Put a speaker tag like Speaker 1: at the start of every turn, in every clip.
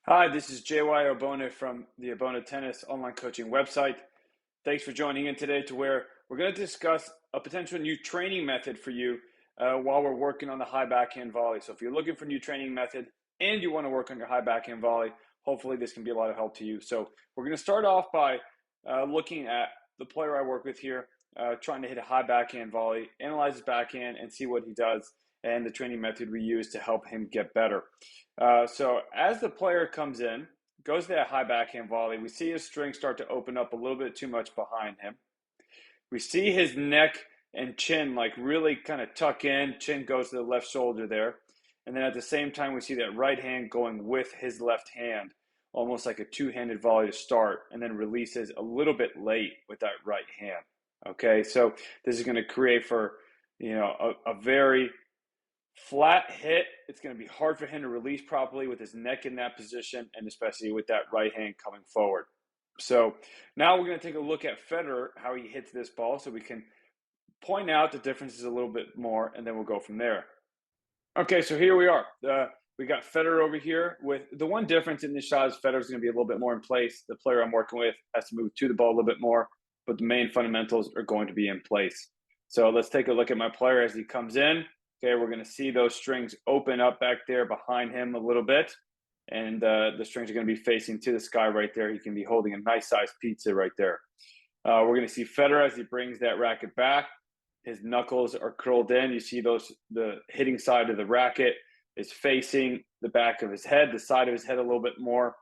Speaker 1: Hi, this is JY Obona from the Obona Tennis online coaching website. Thanks for joining in today to where we're going to discuss a potential new training method for you while we're working on the high backhand volley. So if you're looking for a new training method and you want to work on your high backhand volley, hopefully this can be a lot of help to you. So we're going to start off by looking at the player I work with here, trying to hit a high backhand volley, analyze his backhand and see what he does and the training method we use to help him get better. So as the player comes in, goes to that high backhand volley, we see his string start to open up a little bit too much behind him. We see his neck and chin like really kind of tuck in, chin goes to the left shoulder there. And then at the same time, we see that right hand going with his left hand, almost like a two-handed volley to start, and then releases a little bit late with that right hand. Okay, so this is going to create for, a very flat hit. It's going to be hard for him to release properly with his neck in that position, and especially with that right hand coming forward. So now we're going to take a look at Federer, how he hits this ball, so we can point out the differences a little bit more, and then we'll go from there. Okay, so here we are. We got Federer over here. With the one difference in this shot is Federer's going to be a little bit more in place. The player I'm working with has to move to the ball a little bit more, but the main fundamentals are going to be in place. So let's take a look at my player as he comes in. Okay, we're going to see those strings open up back there behind him a little bit. And the strings are going to be facing to the sky right there. He can be holding a nice sized pizza right there. We're going to see Federer as he brings that racket back. His knuckles are curled in. You see the hitting side of the racket is facing the back of his head, the side of his head a little bit more.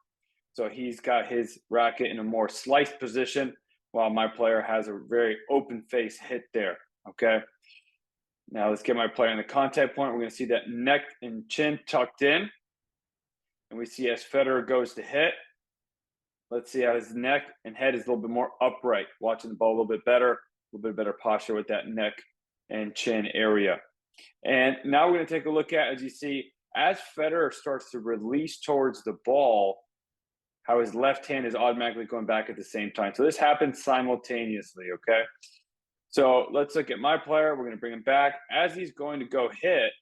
Speaker 1: So he's got his racket in a more sliced position while my player has a very open face hit there. Okay. Now let's get my player in the contact point. We're going to see that neck and chin tucked in. And we see as Federer goes to hit, let's see how his neck and head is a little bit more upright, watching the ball a little bit better, a little bit better posture with that neck and chin area. And now we're going to take a look at, as you see, as Federer starts to release towards the ball, how his left hand is automatically going back at the same time. So this happens simultaneously, okay? So let's look at my player. We're going to bring him back. As he's going to go hit,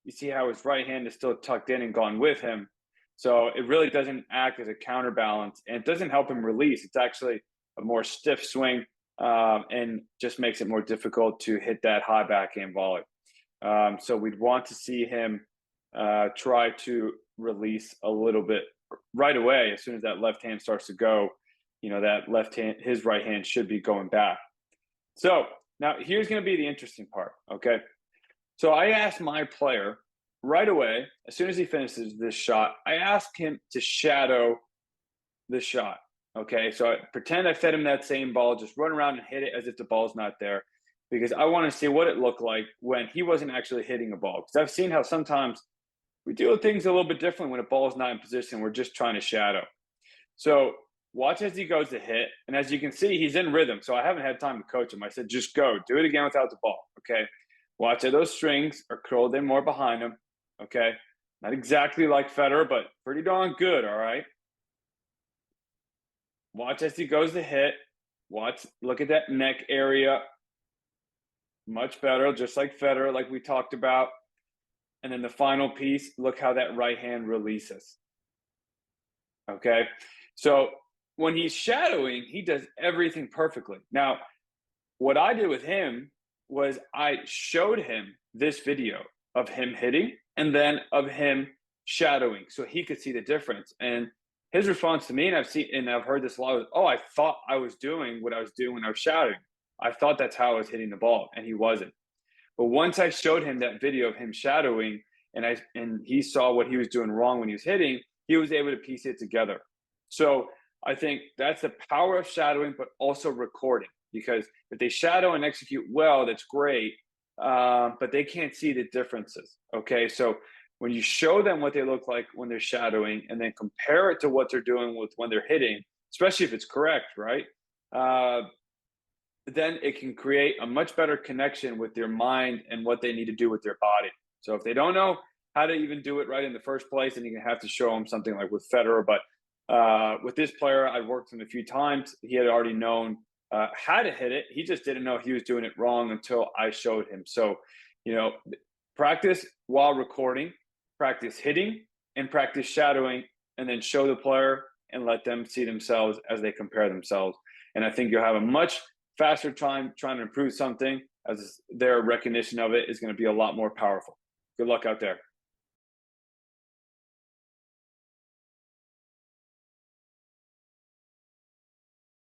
Speaker 1: you see how his right hand is still tucked in and gone with him. So it really doesn't act as a counterbalance, and it doesn't help him release. It's actually a more stiff swing and just makes it more difficult to hit that high backhand volley. So we'd want to see him try to release a little bit right away. As soon as that left hand starts to go, that left hand, his right hand should be going back. So now here's going to be the interesting part, okay? So I asked my player right away, as soon as he finishes this shot, I asked him to shadow the shot, okay? So I pretend I fed him that same ball, just run around and hit it as if the ball's not there, because I want to see what it looked like when he wasn't actually hitting a ball. Because I've seen how sometimes we deal with things a little bit different when a ball is not in position. We're just trying to shadow. So watch as he goes to hit. And as you can see, he's in rhythm. So I haven't had time to coach him. I said, just go. Do it again without the ball, okay? Watch how those strings are curled in more behind him, okay? Not exactly like Federer, but pretty darn good, all right? Watch as he goes to hit. Look at that neck area. Much better, just like Federer, like we talked about. And then the final piece, look how that right hand releases. Okay? So when he's shadowing, he does everything perfectly. Now, what I did with him was I showed him this video of him hitting and then of him shadowing so he could see the difference. And his response to me, and I've heard this a lot, was, oh, I thought I was doing what I was doing when I was shadowing. I thought that's how I was hitting the ball, and he wasn't. But once I showed him that video of him shadowing and he saw what he was doing wrong when he was hitting, he was able to piece it together. So I think that's the power of shadowing, but also recording. Because if they shadow and execute well, that's great, but they can't see the differences. Okay, so when you show them what they look like when they're shadowing, and then compare it to what they're doing with when they're hitting, especially if it's correct, right? Then it can create a much better connection with their mind and what they need to do with their body. So if they don't know how to even do it right in the first place, then you're gonna have to show them something like with Federer. But with this player, I've worked with him a few times. He had already known how to hit it. He just didn't know he was doing it wrong until I showed him. So, practice while recording, practice hitting, and practice shadowing and then show the player and let them see themselves as they compare themselves. And I think you'll have a much faster time trying to improve something, as their recognition of it is going to be a lot more powerful. Good luck out there.